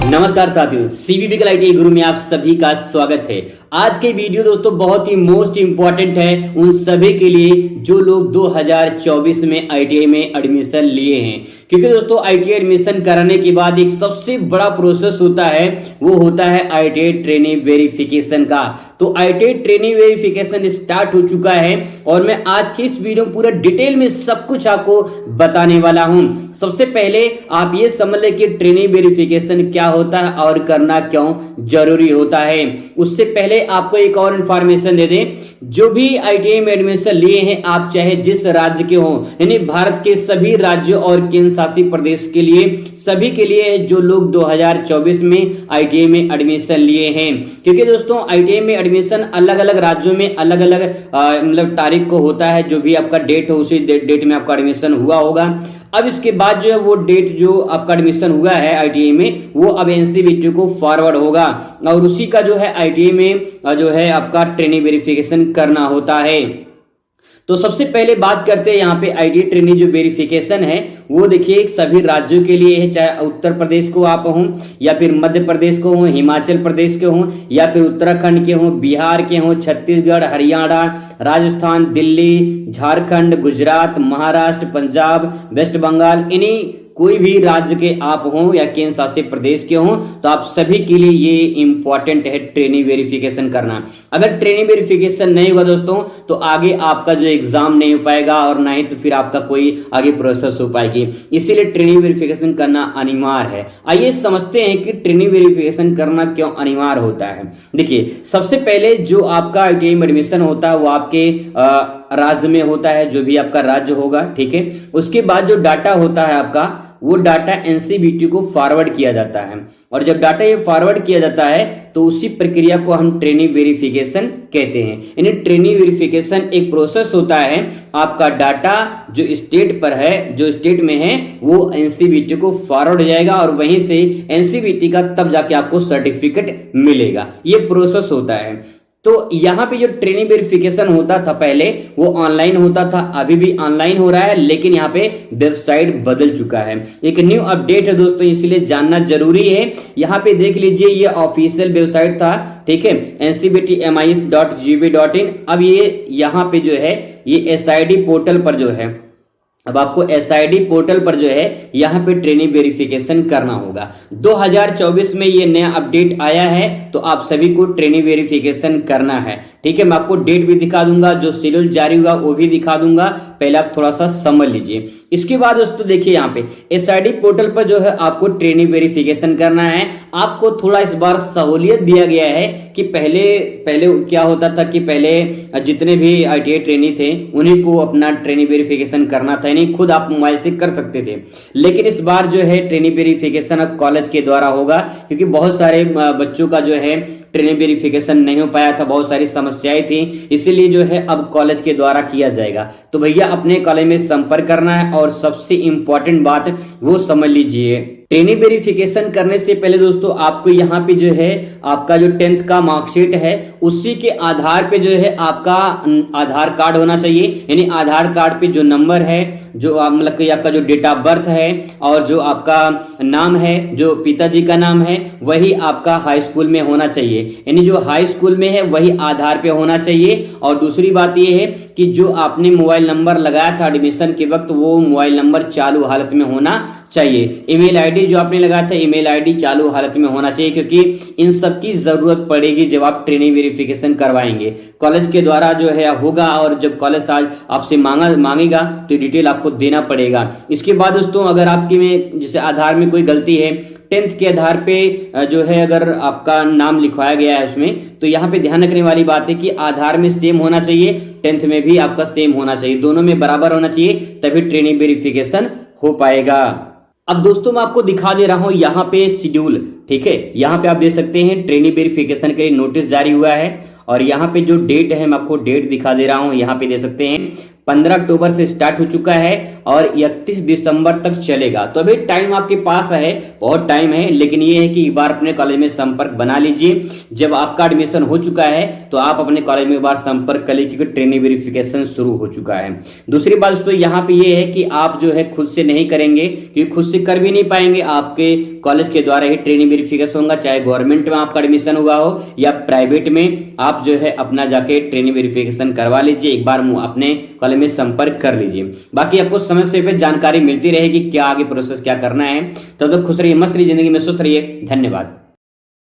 नमस्कार साथियों, CVB IT गुरु में आप सभी का स्वागत है। आज के वीडियो दोस्तों बहुत ही मोस्ट इंपॉर्टेंट है उन सभी के लिए जो लोग 2024 में आईटीआई में एडमिशन लिए हैं, क्योंकि दोस्तों आईटीआई एडमिशन कराने के बाद एक सबसे बड़ा प्रोसेस होता है, वो होता है आईटीआई ट्रेनिंग वेरिफिकेशन का। तो आईटीआई ट्रेनिंग वेरिफिकेशन स्टार्ट हो चुका है और मैं आज की इस वीडियो में पूरा डिटेल में सब कुछ आपको बताने वाला हूं। सबसे पहले आप ये समझ लें कि ट्रेनिंग वेरिफिकेशन क्या होता है और करना क्यों जरूरी होता है। उससे पहले आपको एक और इंफॉर्मेशन दे दें, जो भी आईटीआई में एडमिशन लिए हैं आप चाहे जिस राज्य के हों, यानी भारत के सभी राज्यों और केंद्र शासित प्रदेश के लिए, सभी के लिए जो लोग 2024 में आईटीआई में एडमिशन लिए हैं, क्योंकि दोस्तों आईटीआई में एडमिशन अलग अलग राज्यों में अलग अलग मतलब तारीख को होता है। जो भी आपका डेट हो उसी डेट में आपका एडमिशन हुआ होगा। अब इसके बाद जो है वो डेट जो आपका एडमिशन हुआ है आईटीआई में, वो अब एनसीवीटी को फॉरवर्ड होगा और उसी का जो है आईटीआई में जो है आपका ट्रेनिंग वेरिफिकेशन करना होता है। तो सबसे पहले बात करते हैं यहाँ पे आईटीआई ट्रेनिंग जो वेरिफिकेशन है वो देखिए सभी राज्यों के लिए है, चाहे उत्तर प्रदेश को आप हों या फिर मध्य प्रदेश को हों, हिमाचल प्रदेश के हों या फिर उत्तराखंड के हों, बिहार के हों, छत्तीसगढ़, हरियाणा, राजस्थान, दिल्ली, झारखंड, गुजरात, महाराष्ट्र, पंजाब, वेस्ट बंगाल, इन्हीं कोई भी राज्य के आप हों या केंद्र शासित प्रदेश के हों, तो आप सभी के लिए ये इंपॉर्टेंट है ट्रेनिंग वेरिफिकेशन करना। अगर ट्रेनिंग वेरिफिकेशन नहीं हुआ दोस्तों तो आगे आपका जो एग्जाम नहीं हो पाएगा और ना ही तो फिर आपका कोई आगे प्रोसेस हो पाएगी। इसीलिए ट्रेनिंग वेरिफिकेशन करना अनिवार्य है। आइए समझते हैं कि ट्रेनिंग वेरिफिकेशन करना क्यों अनिवार्य होता है। देखिए सबसे पहले जो आपका आईटीआई में एडमिशन होता है वो आपके राज्य में होता है, जो भी आपका राज्य होगा, ठीक है। उसके बाद जो डाटा होता है आपका, वो डाटा एनसीवीटी को फॉरवर्ड किया जाता है और जब डाटा ये फॉरवर्ड किया जाता है तो उसी प्रक्रिया को हम ट्रेनिंग वेरिफिकेशन कहते हैं। यानी ट्रेनिंग वेरिफिकेशन एक प्रोसेस होता है, आपका डाटा जो स्टेट पर है, जो स्टेट में है, वो एनसीवीटी को फॉरवर्ड हो जाएगा और वहीं से एनसीवीटी का तब जाके आपको सर्टिफिकेट मिलेगा। ये प्रोसेस होता है। तो यहाँ पे जो ट्रेनिंग वेरिफिकेशन होता था पहले वो ऑनलाइन होता था, अभी भी ऑनलाइन हो रहा है, लेकिन यहाँ पे वेबसाइट बदल चुका है। एक न्यू अपडेट है दोस्तों, इसलिए जानना जरूरी है। यहाँ पे देख लीजिए ये ऑफिशियल वेबसाइट था, ठीक है, ncbtmis.gov.in। अब ये यहाँ पे जो है ये एसआईडी पोर्टल पर जो है, अब आपको एसआईडी पोर्टल पर जो है यहाँ पे ट्रेनिंग वेरिफिकेशन करना होगा। 2024 में ये नया अपडेट आया है, तो आप सभी को ट्रेनिंग वेरिफिकेशन करना है, ठीक है। मैं आपको डेट भी दिखा दूंगा, जो शेड्यूल जारी हुआ वो भी दिखा दूंगा, पहले आप थोड़ा सा समझ लीजिए। इसके बाद दोस्तों देखिए यहाँ पे एसआईडी पोर्टल पर जो है आपको ट्रेनिंग वेरिफिकेशन करना है। आपको थोड़ा इस बार सहूलियत दिया गया है कि पहले क्या होता था कि पहले जितने भी आईटीआई ट्रेनी थे उन्हीं को अपना ट्रेनिंग वेरिफिकेशन करना था, नहीं खुद आप मोबाइल से कर सकते थे। लेकिन इस बार जो है ट्रेनिंग वेरिफिकेशन अब कॉलेज के द्वारा होगा, क्योंकि बहुत सारे बच्चों का जो है ट्रेनिंग वेरिफिकेशन नहीं हो पाया था, बहुत सारी समस्याएं थी, इसीलिए जो है अब कॉलेज के द्वारा किया जाएगा। तो भैया अपने कॉलेज में संपर्क करना है और सबसे इंपॉर्टेंट बात वो समझ लीजिए, ट्रेनिंग वेरिफिकेशन करने से पहले दोस्तों आपको यहाँ पे जो है आपका जो 10th का मार्कशीट है उसी के आधार पे जो है आपका आधार कार्ड होना चाहिए। यानी आधार कार्ड पे जो नंबर है, जो मतलब कि आपका जो डेट ऑफ बर्थ है और जो आपका नाम है, जो पिताजी का नाम है, वही आपका हाई स्कूल में होना चाहिए। यानी जो हाई स्कूल में है वही आधार पे होना चाहिए। और दूसरी बात यह है कि जो आपने मोबाइल नंबर लगाया था एडमिशन के वक्त, वो मोबाइल नंबर चालू हालत में होना चाहिए। ईमेल आईडी जो आपने लगाया था, ईमेल आईडी चालू हालत में होना चाहिए, क्योंकि इन सब की जरूरत पड़ेगी जब आप ट्रेनिंग वेरिफिकेशन करवाएंगे। कॉलेज के द्वारा जो है होगा और जब कॉलेज आज आपसे मांगेगा तो डिटेल आपको देना पड़ेगा। इसके बाद दोस्तों अगर आपके में जैसे आधार में कोई गलती है, 10th के आधार पे जो है अगर आपका नाम लिखवाया गया है उसमें, तो यहाँ पे ध्यान रखने वाली बात है कि आधार में सेम होना चाहिए, 10th में भी आपका सेम होना चाहिए, दोनों में बराबर होना चाहिए, तभी ट्रेनिंग वेरिफिकेशन हो पाएगा। अब दोस्तों मैं आपको दिखा दे रहा हूं यहाँ पे शेड्यूल, ठीक है। यहाँ पे आप देख सकते हैं ट्रेनिंग वेरिफिकेशन के लिए नोटिस जारी हुआ है और यहाँ पे जो डेट है मैं आपको डेट दिखा दे रहा हूं, यहाँ पे दे सकते हैं 15 अक्टूबर से स्टार्ट हो चुका है और 31 दिसंबर तक चलेगा। तो अभी टाइम आपके पास है, बहुत टाइम है, लेकिन ये है कि एक बार अपने कॉलेज में संपर्क बना लीजिए। जब आपका एडमिशन हो चुका है तो आप अपने कॉलेज में एक बार संपर्क कर लीजिए, क्योंकि ट्रेनिंग वेरिफिकेशन शुरू हो चुका है। दूसरी बात दोस्तों यहाँ पे ये है कि आप जो है खुद से नहीं करेंगे, क्योंकि खुद से कर भी नहीं पाएंगे। आपके कॉलेज के द्वारा ही ट्रेनिंग वेरिफिकेशन होगा, चाहे गवर्नमेंट में आपका एडमिशन हुआ हो या प्राइवेट में। आप जो है अपना जाके ट्रेनिंग वेरिफिकेशन करवा लीजिए, एक बार अपने कॉलेज में संपर्क कर लीजिए। बाकी आपको समय से पे जानकारी मिलती रहेगी क्या आगे प्रोसेस क्या करना है। तब तक खुश रहिए, मस्त रहिए, जिंदगी में सुस्त रहिए। धन्यवाद।